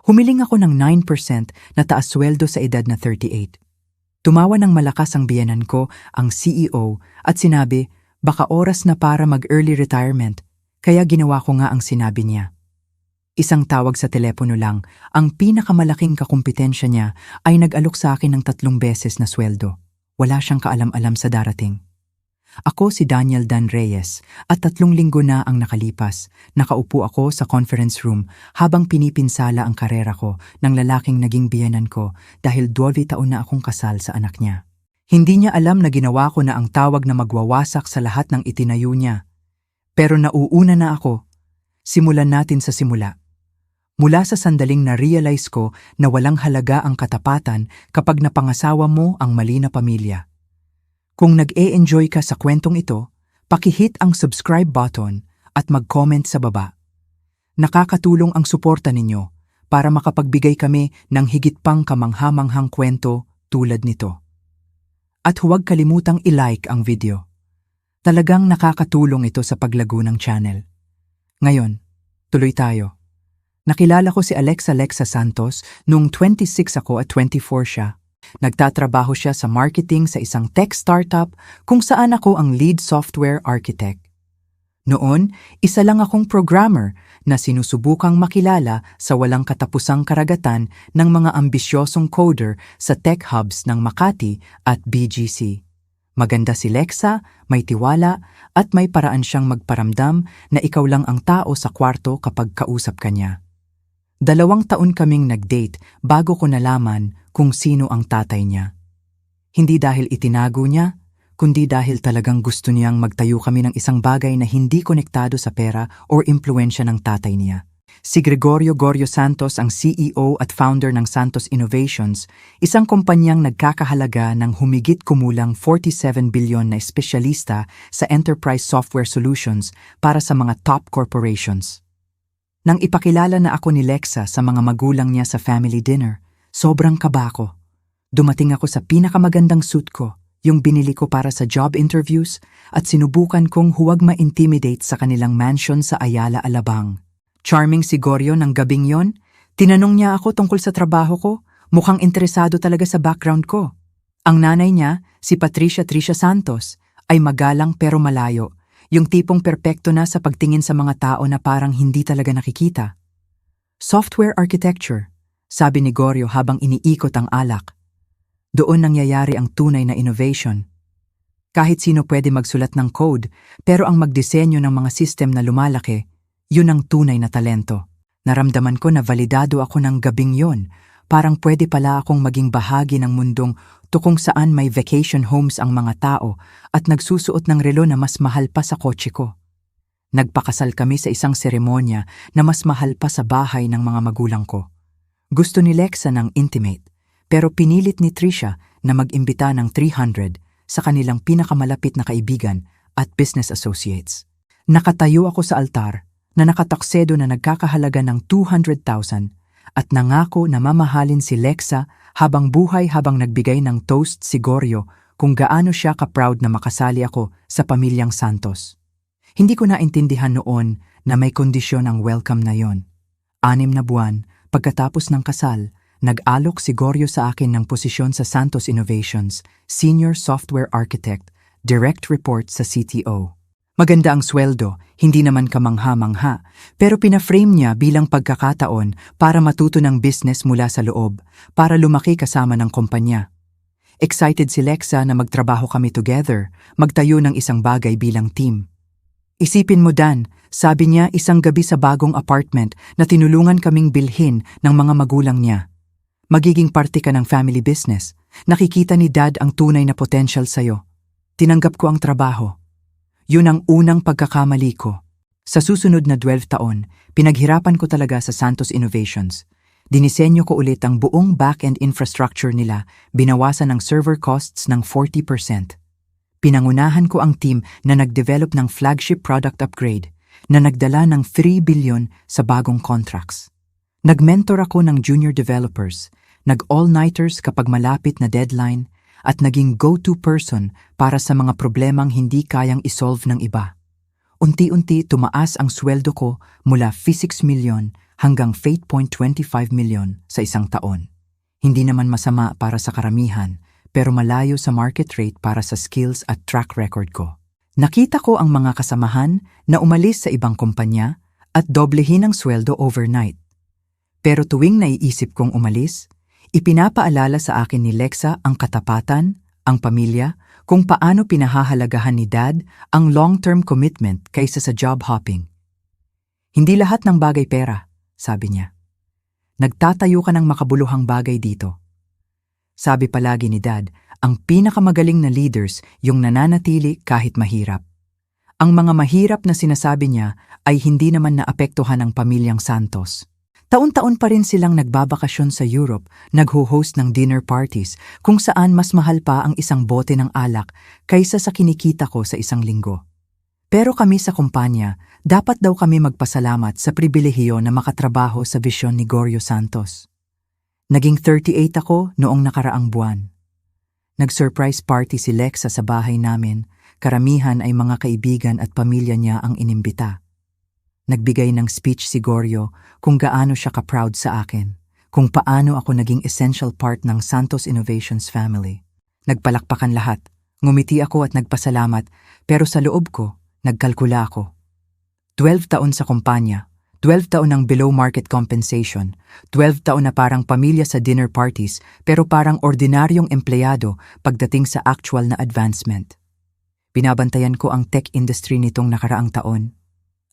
Humiling ako ng 9% na taas sweldo sa edad na 38. Tumawa ng malakas ang biyenan ko, ang CEO, at sinabi, baka oras na para mag-early retirement, kaya ginawa ko nga ang sinabi niya. Isang tawag sa telepono lang, ang pinakamalaking kakumpetensya niya ay nag-alok sa akin ng 3 beses na sweldo. Wala siyang kaalam-alam sa darating. Ako si Daniel Dan Reyes at 3 linggo na ang nakalipas. Nakaupo ako sa conference room habang pinipinsala ang karera ko ng lalaking naging biyenan ko dahil 12 taon na akong kasal sa anak niya. Hindi niya alam na ginawa ko na ang tawag na magwawasak sa lahat ng itinayo niya. Pero nauuna na ako. Simulan natin sa simula. Mula sa sandaling na-realize ko na walang halaga ang katapatan kapag napangasawa mo ang mali na pamilya. Kung nag-e-enjoy ka sa kwentong ito, paki-hit ang subscribe button at mag-comment sa baba. Nakakatulong ang suporta ninyo para makapagbigay kami ng higit pang kamangha-manghang kwento tulad nito. At huwag kalimutang i-like ang video. Talagang nakakatulong ito sa paglago ng channel. Ngayon, tuloy tayo. Nakilala ko si Alexa Santos noong 26 ako at 24 siya. Nagtatrabaho siya sa marketing sa isang tech startup kung saan ako ang lead software architect. Noon, isa lang akong programmer na sinusubukang makilala sa walang katapusang karagatan ng mga ambisyosong coder sa tech hubs ng Makati at BGC. Maganda si Lexa, may tiwala at may paraan siyang magparamdam na ikaw lang ang tao sa kwarto kapag kausap ka niya. 2 taon kaming nag-date bago ko nalaman kung sino ang tatay niya. Hindi dahil itinago niya, kundi dahil talagang gusto niyang magtayo kami ng isang bagay na hindi konektado sa pera o impluensya ng tatay niya. Si Gregorio Santos ang CEO at founder ng Santos Innovations, isang kumpanyang nagkakahalaga ng humigit kumulang 47 bilyon na espesyalista sa enterprise software solutions para sa mga top corporations. Nang ipakilala na ako ni Lexa sa mga magulang niya sa family dinner, sobrang kaba ko. Dumating ako sa pinakamagandang suit ko, yung binili ko para sa job interviews, at sinubukan kong huwag ma-intimidate sa kanilang mansion sa Ayala, Alabang. Charming si Goryo ng gabing yon. Tinanong niya ako tungkol sa trabaho ko, mukhang interesado talaga sa background ko. Ang nanay niya, si Patricia Santos, ay magalang pero malayo. Yung tipong perpekto na sa pagtingin sa mga tao na parang hindi talaga nakikita. Software architecture, sabi ni Goryo habang iniikot ang alak. Doon nangyayari ang tunay na innovation. Kahit sino pwede magsulat ng code, pero ang magdisenyo ng mga system na lumalaki, yun ang tunay na talento. Naramdaman ko na validado ako ng gabing yon. Parang pwede pala akong maging bahagi ng mundong kung saan may vacation homes ang mga tao at nagsusuot ng relo na mas mahal pa sa kotse ko. Nagpakasal kami sa isang seremonya na mas mahal pa sa bahay ng mga magulang ko. Gusto ni Lexa ng intimate, pero pinilit ni Trisha na mag-imbita ng 300 sa kanilang pinakamalapit na kaibigan at business associates. Nakatayo ako sa altar na nakataksedo na nagkakahalaga ng 200,000 at nangako na mamahalin si Lexa habang buhay habang nagbigay ng toast si Goryo kung gaano siya ka-proud na makasali ako sa pamilyang Santos. Hindi ko naintindihan noon na may kondisyon ang welcome na yon. 6 na buwan, pagkatapos ng kasal, nag-alok si Goryo sa akin ng posisyon sa Santos Innovations, Senior Software Architect, direct report sa CTO. Maganda ang sweldo, hindi naman kamangha-mangha, pero pinaframe niya bilang pagkakataon para matuto ng business mula sa loob, para lumaki kasama ng kumpanya. Excited si Lexa na magtrabaho kami together, magtayo ng isang bagay bilang team. Isipin mo Dan, sabi niya isang gabi sa bagong apartment na tinulungan kaming bilhin ng mga magulang niya. Magiging parte ka ng family business, nakikita ni Dad ang tunay na potential sa'yo. Tinanggap ko ang trabaho. Yun ang unang pagkakamali ko. Sa susunod na 12 taon, pinaghirapan ko talaga sa Santos Innovations. Dinisenyo ko ulit ang buong back-end infrastructure nila, binawasan ang server costs ng 40%. Pinangunahan ko ang team na nag-develop ng flagship product upgrade na nagdala ng 3 billion sa bagong contracts. Nag-mentor ako ng junior developers, nag-all-nighters kapag malapit na deadline, at naging go-to person para sa mga problemang hindi kayang isolve ng iba. Unti-unti tumaas ang sweldo ko mula 6 million hanggang 8.25 million sa isang taon. Hindi naman masama para sa karamihan, pero malayo sa market rate para sa skills at track record ko. Nakita ko ang mga kasamahan na umalis sa ibang kumpanya at doblehin ang sweldo overnight. Pero tuwing naiisip kong umalis, ipinapaalala sa akin ni Lexa ang katapatan, ang pamilya, kung paano pinahahalagahan ni Dad ang long-term commitment kaysa sa job hopping. Hindi lahat ng bagay pera, sabi niya. Nagtatayo ka ng makabuluhang bagay dito. Sabi palagi ni Dad, ang pinakamagaling na leaders yung nananatili kahit mahirap. Ang mga mahirap na sinasabi niya ay hindi naman naapektuhan ng pamilyang Santos. Taon-taon pa rin silang nagbabakasyon sa Europe, nagho-host ng dinner parties kung saan mas mahal pa ang isang bote ng alak kaysa sa kinikita ko sa isang linggo. Pero kami sa kumpanya, dapat daw kami magpasalamat sa pribilehiyo na makatrabaho sa visyon ni Goryo Santos. Naging 38 ako noong nakaraang buwan. Nag-surprise party si Lexa sa bahay namin, karamihan ay mga kaibigan at pamilya niya ang inimbita. Nagbigay ng speech si Goryo kung gaano siya ka-proud sa akin, kung paano ako naging essential part ng Santos Innovations family. Nagpalakpakan lahat, ngumiti ako at nagpasalamat, pero sa loob ko, nagkalkula ako. 12 taon sa kumpanya, 12 taon ng below market compensation, 12 taon na parang pamilya sa dinner parties pero parang ordinaryong empleyado pagdating sa actual na advancement. Binabantayan ko ang tech industry nitong nakaraang taon.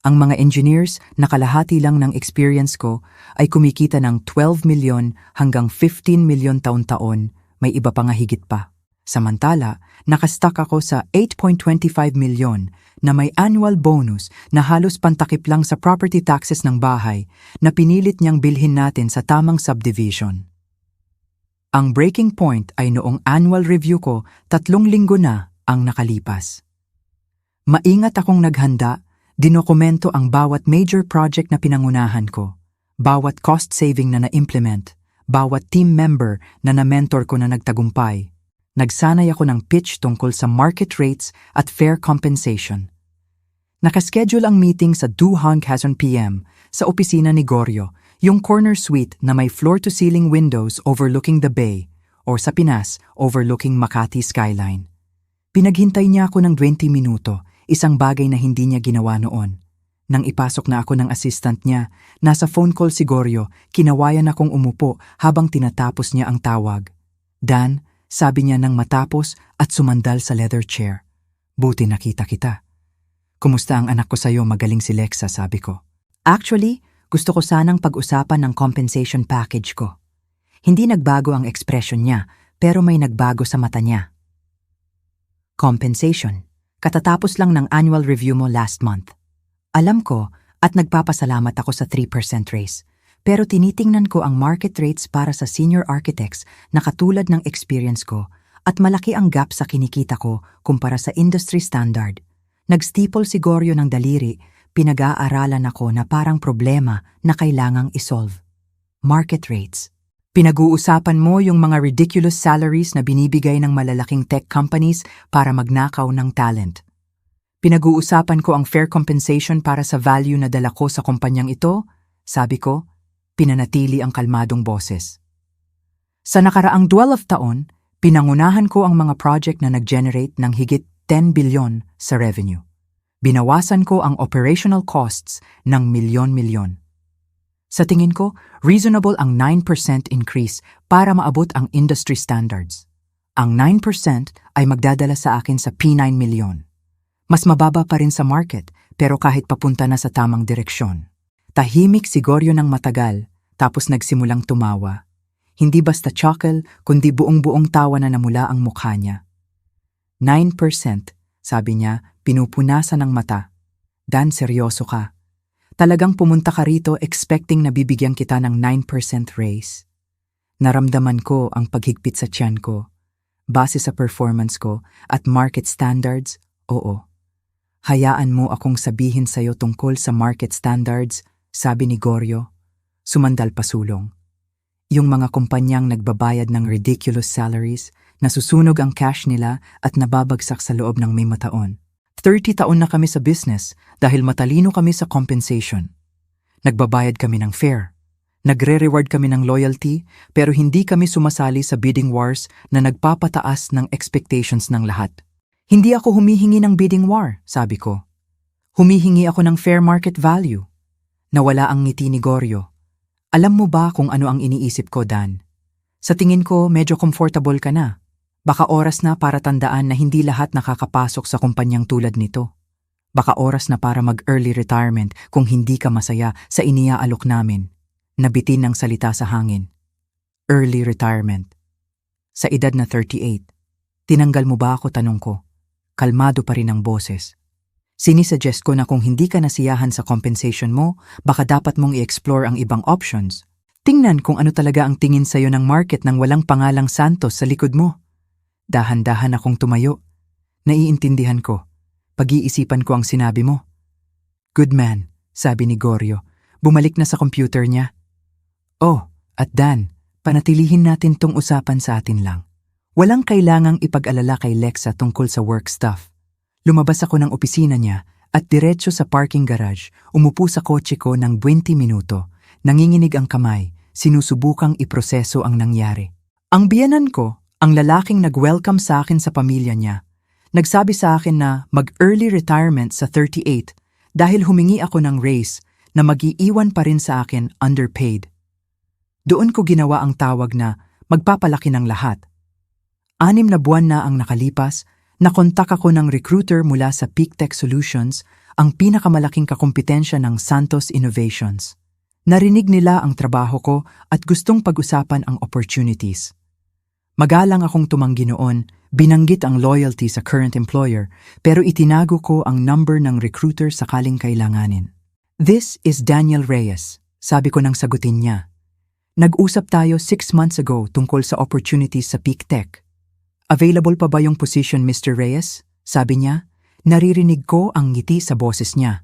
Ang mga engineers na kalahati lang ng experience ko ay kumikita ng 12 million hanggang 15 million taon-taon, may iba pa nga higit pa. Samantala, nakastuck ako sa 8.25 million na may annual bonus na halos pantakip lang sa property taxes ng bahay na pinilit niyang bilhin natin sa tamang subdivision. Ang breaking point ay noong annual review ko 3 linggo na ang nakalipas. Maingat akong naghanda, dinokumento ang bawat major project na pinangunahan ko, bawat cost saving na na-implement, bawat team member na na-mentor ko na nagtagumpay. Nagsanay ako ng pitch tungkol sa market rates at fair compensation. Nakaschedule ang meeting sa 2:00 p.m. sa opisina ni Goryo, yung corner suite na may floor-to-ceiling windows overlooking the bay, or sa Pinas, overlooking Makati skyline. Pinaghintay niya ako ng 20 minuto, isang bagay na hindi niya ginawa noon. Nang ipasok na ako ng assistant niya, nasa phone call si Goryo, kinawayan akong umupo habang tinatapos niya ang tawag. Dan, sabi niya nang matapos at sumandal sa leather chair. Buti nakita kita. Kumusta ang anak ko sa'yo, magaling si Lexa, sabi ko. Actually, gusto ko sanang pag-usapan ng compensation package ko. Hindi nagbago ang expression niya, pero may nagbago sa mata niya. Compensation. Katatapos lang ng annual review mo last month. Alam ko at nagpapasalamat ako sa 3% raise, pero tinitingnan ko ang market rates para sa senior architects na katulad ng experience ko at malaki ang gap sa kinikita ko kumpara sa industry standard. Nag-steeple si Goryo ng daliri, pinag-aaralan ako na parang problema na kailangang isolve. Market rates. Pinag-uusapan mo yung mga ridiculous salaries na binibigay ng malalaking tech companies para magnakaw ng talent. Pinag-uusapan ko ang fair compensation para sa value na dala ko sa kumpanyang ito, sabi ko, pinanatili ang kalmadong boses. Sa nakaraang 12 taon, pinangunahan ko ang mga project na nag-generate ng higit 10 billion sa revenue. Binawasan ko ang operational costs ng milyon-milyon. Sa tingin ko, reasonable ang 9% increase para maabot ang industry standards. Ang 9% ay magdadala sa akin sa P9 million. Mas mababa pa rin sa market, pero kahit papunta na sa tamang direksyon. Tahimik si Goryo ng matagal, tapos nagsimulang tumawa. Hindi basta chuckle, kundi buong-buong tawa na namula ang mukha niya. 9%, sabi niya, pinupunasan ng mata. Dan, seryoso ka. Talagang pumunta ka rito expecting na bibigyan kita ng 9% raise. Naramdaman ko ang paghigpit sa tiyan ko. Base sa performance ko at market standards, oo. Hayaan mo akong sabihin sa'yo tungkol sa market standards, sabi ni Goryo. Sumandal pa sulong. Yung mga kumpanyang nagbabayad ng ridiculous salaries, nasusunog ang cash nila at nababagsak sa loob ng may mataon. 30 taon na kami sa business dahil matalino kami sa compensation. Nagbabayad kami ng fare. Nagre-reward kami ng loyalty, pero hindi kami sumasali sa bidding wars na nagpapataas ng expectations ng lahat. Hindi ako humihingi ng bidding war, sabi ko. Humihingi ako ng fair market value. Nawala ang ngiti ni Goryo. Alam mo ba kung ano ang iniisip ko, Dan? Sa tingin ko, medyo comfortable ka na. Baka oras na para tandaan na hindi lahat nakakapasok sa kumpanyang tulad nito. Baka oras na para mag-early retirement kung hindi ka masaya sa iniaalok namin. Nabitin ng salita sa hangin. Early retirement. Sa edad na 38. Tinanggal mo ba ako, tanong ko. Kalmado pa rin ang boses. Sinisuggest ko na kung hindi ka nasiyahan sa compensation mo, baka dapat mong i-explore ang ibang options. Tingnan kung ano talaga ang tingin sa'yo ng market nang walang pangalang Santos sa likod mo. Dahan-dahan akong tumayo. Naiintindihan ko. Pag-iisipan ko ang sinabi mo. Good man, sabi ni Goryo. Bumalik na sa computer niya. Oh, at Dan, panatilihin natin tong usapan sa atin lang. Walang kailangang ipag-alala kay Lexa tungkol sa work stuff. Lumabas ako ng opisina niya at diretso sa parking garage, umupo sa kotse ko ng 20 minuto. Nanginginig ang kamay, sinusubukang iproseso ang nangyari. Ang biyenan ko, ang lalaking nag-welcome sa akin sa pamilya niya, nagsabi sa akin na mag-early retirement sa 38 dahil humingi ako ng raise na mag-iiwan pa rin sa akin underpaid. Doon ko ginawa ang tawag na magpapalaki ng lahat. 6 na buwan na ang nakalipas, nakontak ako ng recruiter mula sa Peak Tech Solutions, ang pinakamalaking kakumpetensya ng Santos Innovations. Narinig nila ang trabaho ko at gustong pag-usapan ang opportunities. Magalang akong tumanggi noon, binanggit ang loyalty sa current employer, pero itinago ko ang number ng recruiter sakaling kailanganin. This is Daniel Reyes, sabi ko nang sagutin niya. Nag-usap tayo 6 months ago tungkol sa opportunities sa Peak Tech. Available pa ba yung position, Mr. Reyes? Sabi niya. Naririnig ko ang ngiti sa boses niya.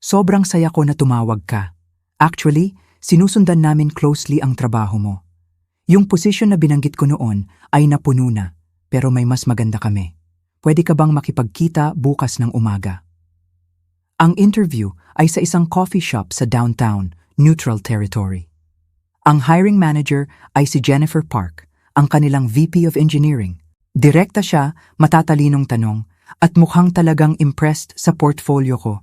Sobrang saya ko na tumawag ka. Actually, sinusundan namin closely ang trabaho mo. Yung position na binanggit ko noon ay napuno na, pero may mas maganda kami. Pwede ka bang makipagkita bukas ng umaga? Ang interview ay sa isang coffee shop sa downtown, Neutral Territory. Ang hiring manager ay si Jennifer Park, ang kanilang VP of Engineering. Direkta siya, matatalinong tanong, at mukhang talagang impressed sa portfolio ko.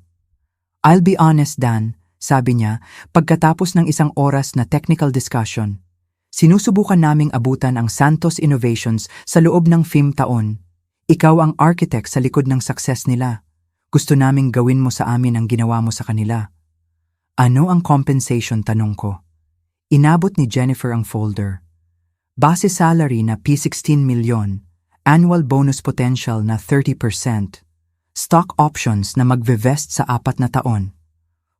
I'll be honest, Dan, sabi niya, pagkatapos ng isang oras na technical discussion. Sinusubukan naming abutan ang Santos Innovations sa loob ng 5 taon. Ikaw ang architect sa likod ng success nila. Gusto naming gawin mo sa amin ang ginawa mo sa kanila. Ano ang compensation, tanong ko? Inabot ni Jennifer ang folder. Base salary na P16 milyon, annual bonus potential na 30%, stock options na magve-vest sa 4 na taon,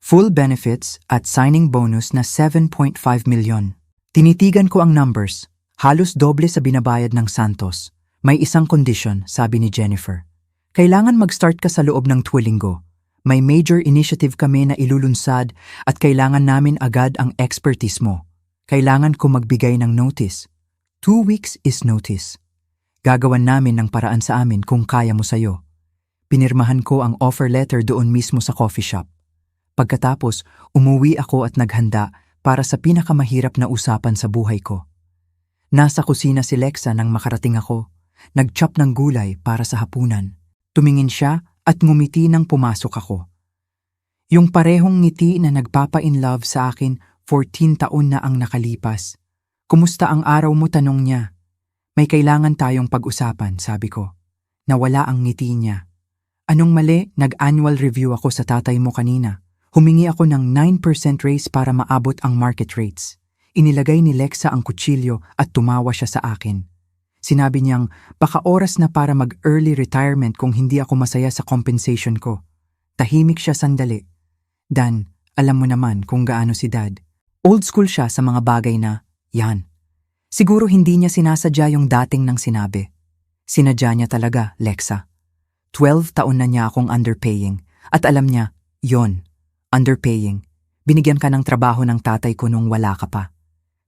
full benefits at signing bonus na 7.5 milyon. Tinitigan ko ang numbers, halos doble sa binabayad ng Santos. May isang condition, sabi ni Jennifer. Kailangan mag-start ka sa loob ng 2 linggo. May major initiative kami na ilulunsad at kailangan namin agad ang expertise mo. Kailangan ko magbigay ng notice. 2 weeks is notice. Gagawan namin ng paraan sa amin kung kaya mo sayo. Pinirmahan ko ang offer letter doon mismo sa coffee shop. Pagkatapos, umuwi ako at naghanda para sa pinakamahirap na usapan sa buhay ko. Nasa kusina si Lexa nang makarating ako. Nag-chop ng gulay para sa hapunan. Tumingin siya at ngumiti nang pumasok ako. Yung parehong ngiti na nagpapa-in-love sa akin 14 taon na ang nakalipas. Kumusta ang araw mo, tanong niya. May kailangan tayong pag-usapan, sabi ko. Nawala ang ngiti niya. Anong mali? Nag-annual review ako sa tatay mo kanina. Humingi ako ng 9% raise para maabot ang market rates. Inilagay ni Lexa ang kutsilyo at tumawa siya sa akin. Sinabi niyang baka oras na para mag-early retirement kung hindi ako masaya sa compensation ko. Tahimik siya sandali. Dan, alam mo naman kung gaano si Dad. Old school siya sa mga bagay na, yan. Siguro hindi niya sinasadya yung dating nang sinabi. Sinadya niya talaga, Lexa. 12 taon na niya akong underpaying. At alam niya, yon, underpaying. Binigyan ka ng trabaho ng tatay ko nung wala ka pa.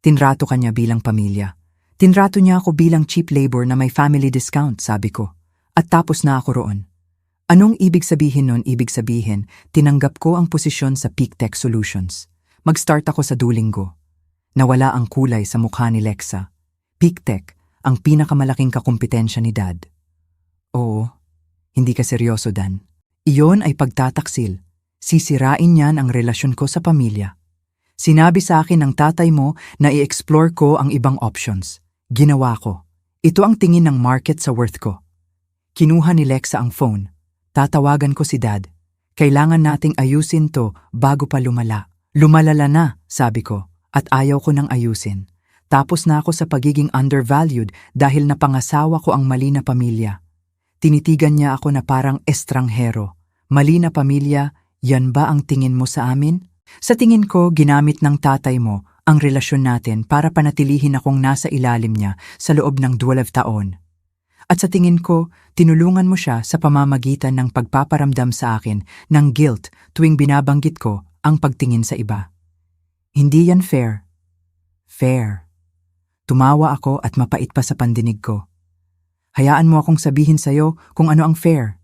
Tinrato ka niya bilang pamilya. Tinrato niya ako bilang cheap labor na may family discount, sabi ko. At tapos na ako roon. Anong ibig sabihin nun? Ibig sabihin, tinanggap ko ang posisyon sa Peak Tech Solutions. Mag-start ako sa Duolingo. Nawala ang kulay sa mukha ni Lexa. PicTech, ang pinakamalaking kakumpetensya ni Dad. Oo, hindi ka seryoso, Dan. Iyon ay pagtataksil. Sisirain niyan ang relasyon ko sa pamilya. Sinabi sa akin ng tatay mo na i-explore ko ang ibang options. Ginawa ko. Ito ang tingin ng market sa worth ko. Kinuha ni Lexa ang phone. Tatawagan ko si Dad. Kailangan nating ayusin to bago pa lumala. Lumalala na, sabi ko, at ayaw ko nang ayusin. Tapos na ako sa pagiging undervalued dahil napangasawa ko ang mali na pamilya. Tinitigan niya ako na parang estranghero. Mali na pamilya, yan ba ang tingin mo sa amin? Sa tingin ko, ginamit ng tatay mo ang relasyon natin para panatilihin akong nasa ilalim niya sa loob ng 12 taon. At sa tingin ko, tinulungan mo siya sa pamamagitan ng pagpaparamdam sa akin ng guilt tuwing binabanggit ko ang pagtingin sa iba. Hindi yan fair. Fair. Tumawa ako at mapait pa sa pandinig ko. Hayaan mo akong sabihin sa'yo kung ano ang fair.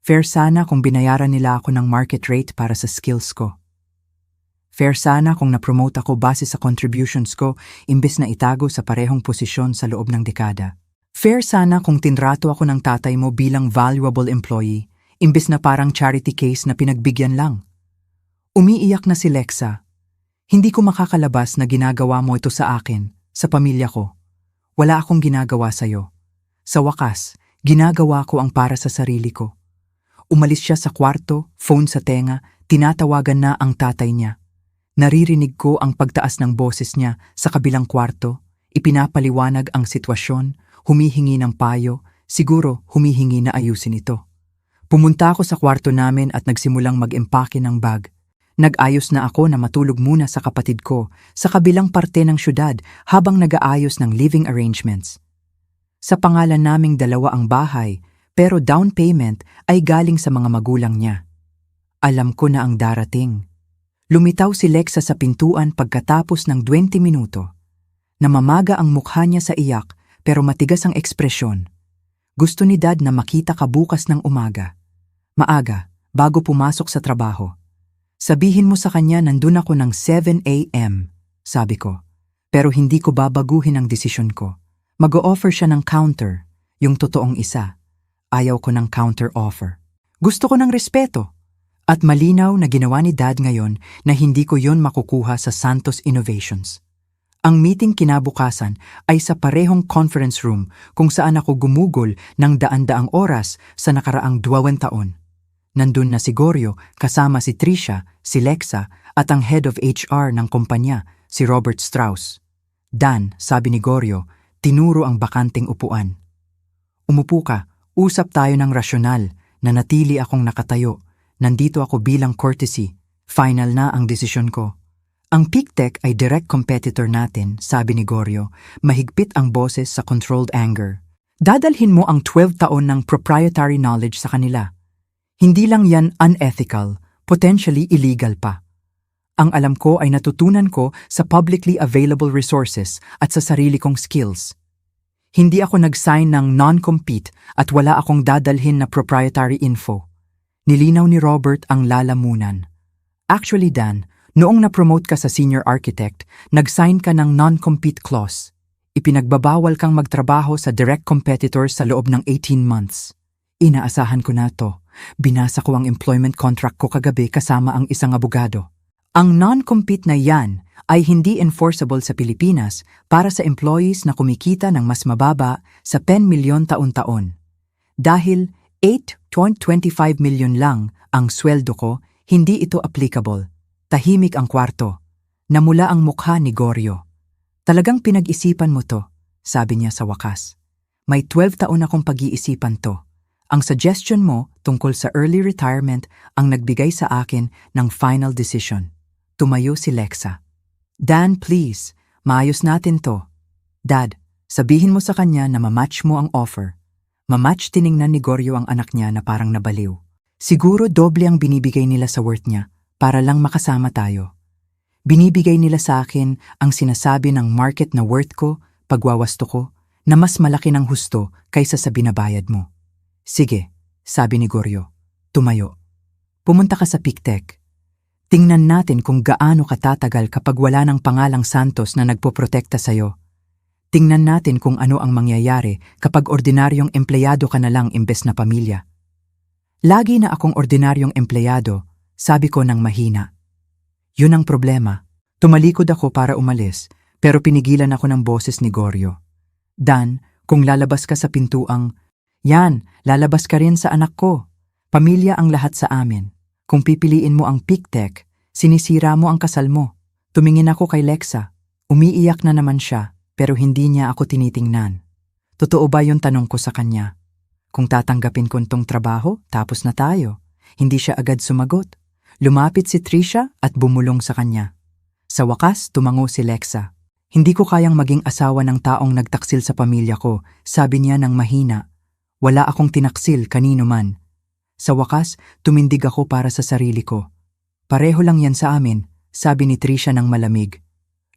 Fair sana kung binayaran nila ako ng market rate para sa skills ko. Fair sana kung na-promote ako base sa contributions ko imbes na itago sa parehong posisyon sa loob ng dekada. Fair sana kung tinrato ako ng tatay mo bilang valuable employee, imbes na parang charity case na pinagbigyan lang. Umiiyak na si Lexa. Hindi ko makakalabas na ginagawa mo ito sa akin, sa pamilya ko. Wala akong ginagawa sa'yo. Sa wakas, ginagawa ko ang para sa sarili ko. Umalis siya sa kwarto, phone sa tenga, tinatawagan na ang tatay niya. Naririnig ko ang pagtaas ng boses niya sa kabilang kwarto, ipinapaliwanag ang sitwasyon, humihingi ng payo, siguro humihingi na ayusin ito. Pumunta ako sa kwarto namin at nagsimulang mag-empake ng bag. Nag-ayos na ako na matulog muna sa kapatid ko sa kabilang parte ng syudad habang nag-aayos ng living arrangements. Sa pangalan naming dalawa ang bahay, pero down payment ay galing sa mga magulang niya. Alam ko na ang darating. Lumitaw si Lexa sa pintuan pagkatapos ng 20 minuto. Namamaga ang mukha niya sa iyak pero matigas ang ekspresyon. Gusto ni Dad na makita ka bukas ng umaga. Maaga, bago pumasok sa trabaho. Sabihin mo sa kanya nandun ako ng 7 a.m., sabi ko. Pero hindi ko babaguhin ang desisyon ko. Mag-o-offer siya ng counter, yung totoong isa. Ayaw ko ng counter offer. Gusto ko ng respeto. At malinaw na ginawa ni Dad ngayon na hindi ko yon makukuha sa Santos Innovations. Ang meeting kinabukasan ay sa parehong conference room kung saan ako gumugol ng daan-daang oras sa nakaraang 2 taon. Nandun na si Goryo kasama si Trisha, si Lexa at ang head of HR ng kumpanya, si Robert Strauss. Dan, sabi ni Goryo, tinuro ang bakanting upuan. Umupo ka, usap tayo ng rasyonal, nanatili akong nakatayo. Nandito ako bilang courtesy, final na ang desisyon ko. Ang PicTech ay direct competitor natin, sabi ni Goryo, mahigpit ang boses sa controlled anger. Dadalhin mo ang 12 taon ng proprietary knowledge sa kanila. Hindi lang yan unethical, potentially illegal pa. Ang alam ko ay natutunan ko sa publicly available resources at sa sarili kong skills. Hindi ako nag-sign ng non-compete at wala akong dadalhin na proprietary info. Nilinaw ni Robert ang lalamunan. Actually, Dan, noong na-promote ka sa senior architect, nag-sign ka ng non-compete clause. Ipinagbabawal kang magtrabaho sa direct competitors sa loob ng 18 months. Inaasahan ko na to. Binasa ko ang employment contract ko kagabi kasama ang isang abogado. Ang non-compete na yan ay hindi enforceable sa Pilipinas para sa employees na kumikita ng mas mababa sa 10 milyon taon-taon. Dahil 8.25 milyon lang ang sweldo ko, hindi ito applicable. Tahimik ang kwarto. Namula ang mukha ni Goryo. Talagang pinag-isipan mo to, sabi niya sa wakas. May 12 taon akong pag-iisipan to. Ang suggestion mo tungkol sa early retirement ang nagbigay sa akin ng final decision. Tumayo si Lexa. Dan, please, maayos natin to. Dad, sabihin mo sa kanya na mamatch mo ang offer. Mamatch tiningnan ni Goryo ang anak niya na parang nabaliw. Siguro doble ang binibigay nila sa worth niya para lang makasama tayo. Binibigay nila sa akin ang sinasabi ng market na worth ko, pagwawasto ko, na mas malaki ng husto kaysa sa binabayad mo. Sige, sabi ni Goryo. Tumayo. Pumunta ka sa PicTech. Tingnan natin kung gaano katatagal kapag wala ng pangalang Santos na nagpoprotekta sa'yo. Tingnan natin kung ano ang mangyayari kapag ordinaryong empleyado ka na lang imbes na pamilya. Lagi na akong ordinaryong empleyado, sabi ko ng mahina. Yun ang problema. Tumalikod ako para umalis, pero pinigilan ako ng boses ni Goryo. Dan, kung lalabas ka sa pintuang, yan, lalabas ka rin sa anak ko. Pamilya ang lahat sa amin. Kung pipiliin mo ang PicTech, sinisira mo ang kasal mo. Tumingin ako kay Lexa. Umiiyak na naman siya, pero hindi niya ako tinitingnan. Totoo ba yung tanong ko sa kanya? Kung tatanggapin ko tong trabaho, tapos na tayo. Hindi siya agad sumagot. Lumapit si Trisha at bumulong sa kanya. Sa wakas, tumango si Lexa. Hindi ko kayang maging asawa ng taong nagtaksil sa pamilya ko, sabi niya ng mahina. Wala akong tinaksil kanino man. Sa wakas, tumindig ako para sa sarili ko. Pareho lang yan sa amin, sabi ni Trisha ng malamig.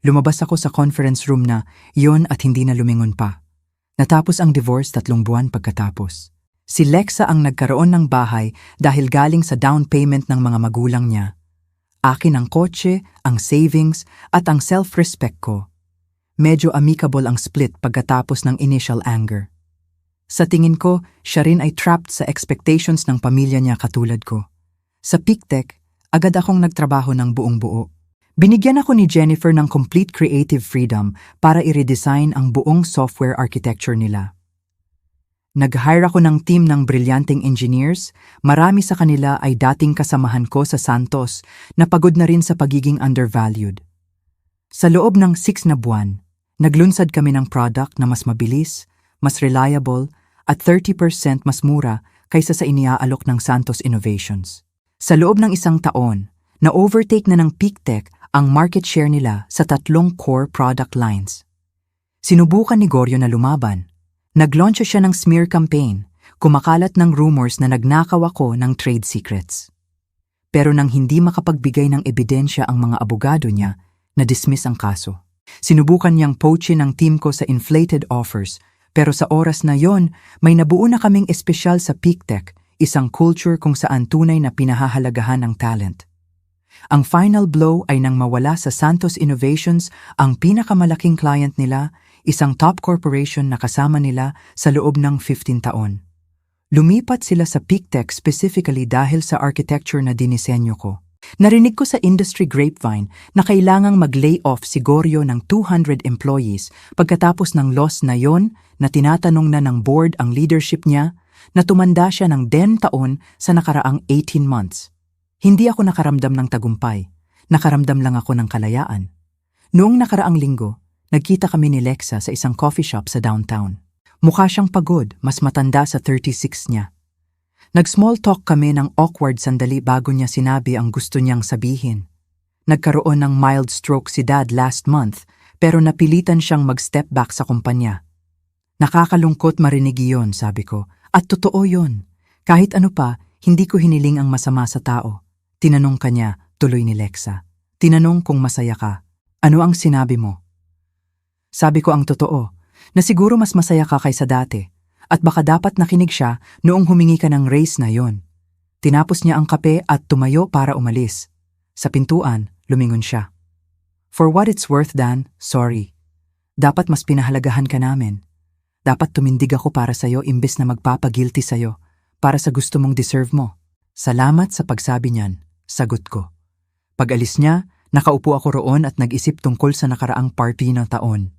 Lumabas ako sa conference room na iyon at hindi na lumingon pa. Natapos ang divorce 3 buwan pagkatapos. Si Lexa ang nagkaroon ng bahay dahil galing sa down payment ng mga magulang niya. Akin ang kotse, ang savings at ang self-respect ko. Medyo amicable ang split pagkatapos ng initial anger. Sa tingin ko, siya rin ay trapped sa expectations ng pamilya niya katulad ko. Sa PicTech, agad akong nagtrabaho ng buong buo. Binigyan ako ni Jennifer ng complete creative freedom para i-redesign ang buong software architecture nila. Nag-hire ako ng team ng brilyanteng engineers, marami sa kanila ay dating kasamahan ko sa Santos na pagod na rin sa pagiging undervalued. Sa loob ng 6 na buwan, naglunsad kami ng product na mas mabilis, mas reliable, at 30% mas mura kaysa sa iniaalok ng Santos Innovations. Sa loob ng 1 taon, na-overtake na ng PicTech ang market share nila sa 3 core product lines. Sinubukan ni Goryo na lumaban. Nag-launch siya ng smear campaign, kumakalat ng rumors na nagnakaw ako ng trade secrets. Pero nang hindi makapagbigay ng ebidensya ang mga abogado niya, na-dismiss ang kaso. Sinubukan niyang poachin ang team ko sa inflated offers, pero sa oras na yon, may nabuo na kaming espesyal sa PicTech, isang culture kung saan tunay na pinahahalagahan ang talent. Ang final blow ay nang mawala sa Santos Innovations ang pinakamalaking client nila, isang top corporation na kasama nila sa loob ng 15 taon. Lumipat sila sa PicTech specifically dahil sa architecture na dinisenyo ko. Narinig ko sa industry grapevine na kailangang mag-lay-off si Goryo ng 200 employees pagkatapos ng loss na yon na tinatanong na ng board ang leadership niya na tumanda siya ng 10 taon sa nakaraang 18 months. Hindi ako nakaramdam ng tagumpay, nakaramdam lang ako ng kalayaan. Noong nakaraang linggo, nagkita kami ni Lexa sa isang coffee shop sa downtown. Mukha siyang pagod, mas matanda sa 36 niya. Nag-small talk kami ng awkward sandali bago niya sinabi ang gusto niyang sabihin. Nagkaroon ng mild stroke si Dad last month pero napilitan siyang mag-step back sa kumpanya. Nakakalungkot marinig iyon, sabi ko. At totoo yon. Kahit ano pa, hindi ko hiniling ang masama sa tao. Tinanong kanya, tuloy ni Lexa. Tinanong kung masaya ka. Ano ang sinabi mo? Sabi ko ang totoo, na siguro mas masaya ka kaysa dati. At baka dapat nakinig siya noong humingi ka ng raise na yon. Tinapos niya ang kape at tumayo para umalis. Sa pintuan, lumingon siya. For what it's worth, Dan, sorry. Dapat mas pinahalagahan ka namin. Dapat tumindig ako para sa'yo imbes na magpapagilty sa'yo, para sa gusto mong deserve mo. Salamat sa pagsabi niyan, sagot ko. Pag-alis niya, nakaupo ako roon at nag-isip tungkol sa nakaraang party ng taon.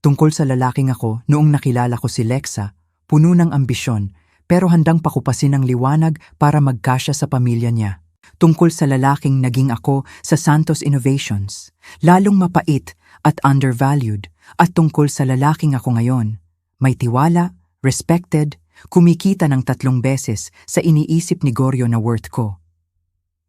Tungkol sa lalaking ako noong nakilala ko si Lexa, puno ng ambisyon pero handang pakupasin ang liwanag para magkasya sa pamilya niya. Tungkol sa lalaking naging ako sa Santos Innovations, lalong mapait at undervalued, at tungkol sa lalaking ako ngayon, may tiwala, respected, kumikita ng 3 beses sa iniisip ni Goryo na worth ko.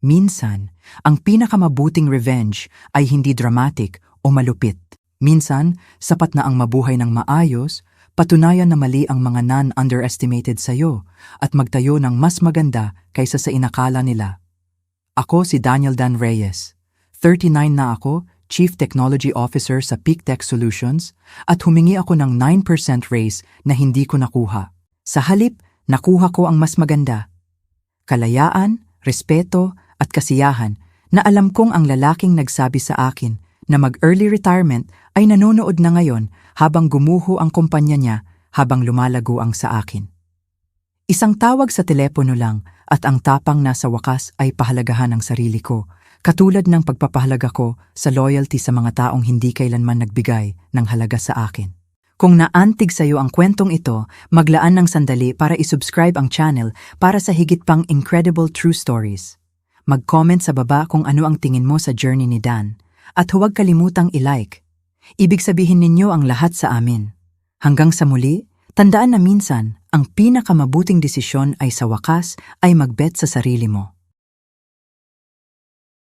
Minsan, ang pinakamabuting revenge ay hindi dramatic o malupit. Minsan, sapat na ang mabuhay ng maayos, patunayan na mali ang mga non-underestimated sa'yo at magtayo ng mas maganda kaysa sa inakala nila. Ako si Daniel Dan Reyes. 39 na ako, Chief Technology Officer sa PicTech Solutions at humingi ako ng 9% raise na hindi ko nakuha. Sa halip, nakuha ko ang mas maganda. Kalayaan, respeto at kasiyahan na alam kong ang lalaking nagsabi sa akin na mag-early retirement ay nanonood na ngayon habang gumuho ang kumpanya niya habang lumalago ang sa akin. Isang tawag sa telepono lang at ang tapang nasa wakas ay pahalagahan ng sarili ko, katulad ng pagpapahalaga ko sa loyalty sa mga taong hindi kailanman nagbigay ng halaga sa akin. Kung naantig sa iyo ang kwentong ito, maglaan ng sandali para isubscribe ang channel para sa higit pang incredible true stories. Mag-comment sa baba kung ano ang tingin mo sa journey ni Dan, at huwag kalimutang i-like. Ibig sabihin ninyo ang lahat sa amin. Hanggang sa muli, tandaan na minsan, ang pinakamabuting desisyon ay sa wakas ay mag-bet sa sarili mo.